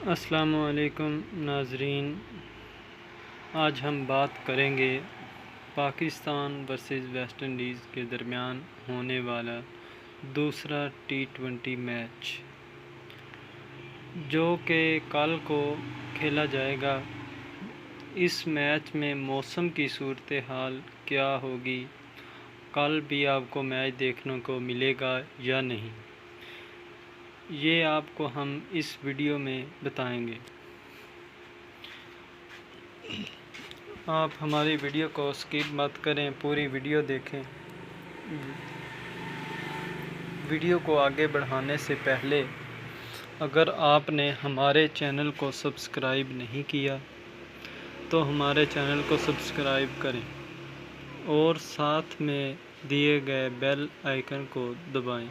السلام علیکم ناظرین، آج ہم بات کریں گے پاکستان ورسز ویسٹ انڈیز کے درمیان ہونے والا دوسرا T20 میچ جو کہ کل کو کھیلا جائے گا۔ اس میچ میں موسم کی صورتحال کیا ہوگی، کل بھی آپ کو میچ دیکھنے کو ملے گا یا نہیں، یہ آپ کو ہم اس ویڈیو میں بتائیں گے۔ آپ ہماری ویڈیو کو سکپ مت کریں، پوری ویڈیو دیکھیں۔ ویڈیو کو آگے بڑھانے سے پہلے اگر آپ نے ہمارے چینل کو سبسکرائب نہیں کیا تو ہمارے چینل کو سبسکرائب کریں اور ساتھ میں دیے گئے بیل آئیکن کو دبائیں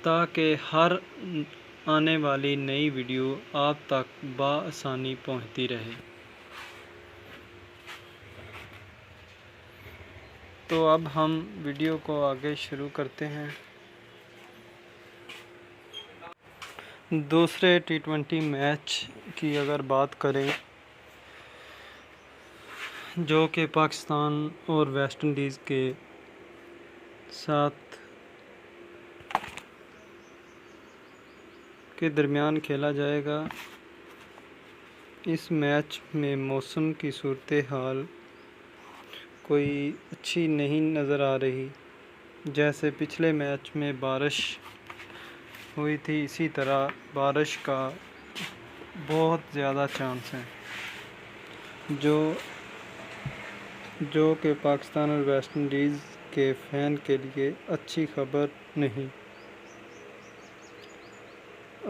تاکہ ہر آنے والی نئی ویڈیو آپ تک بآسانی پہنچتی رہے۔ تو اب ہم ویڈیو کو آگے شروع کرتے ہیں۔ دوسرے T20 میچ کی اگر بات کریں جو کہ پاکستان اور ویسٹ انڈیز کے ساتھ کے درمیان کھیلا جائے گا، اس میچ میں موسم کی صورتحال کوئی اچھی نہیں نظر آ رہی۔ جیسے پچھلے میچ میں بارش ہوئی تھی، اسی طرح بارش کا بہت زیادہ چانس ہے جو کہ پاکستان اور ویسٹ انڈیز کے فین کے لیے اچھی خبر نہیں۔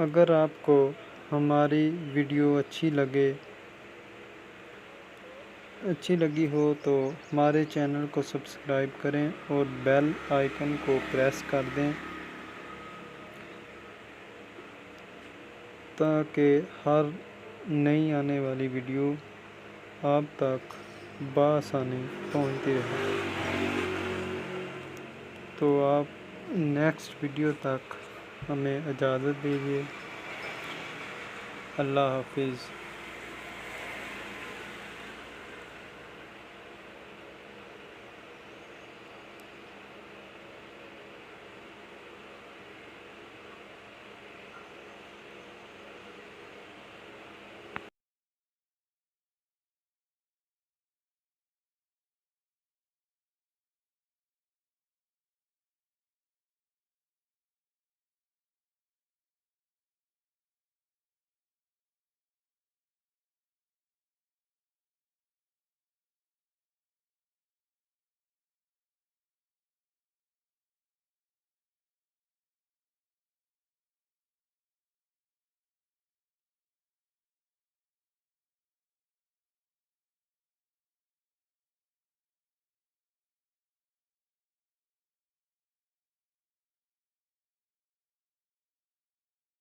اگر آپ کو ہماری ویڈیو اچھی لگی ہو تو ہمارے چینل کو سبسکرائب کریں اور بیل آئیکن کو پریس کر دیں تاکہ ہر نئی آنے والی ویڈیو آپ تک بآسانی پہنچتی رہے۔ تو آپ نیکسٹ ویڈیو تک ہمیں اجازت دیجیے۔ اللہ حافظ۔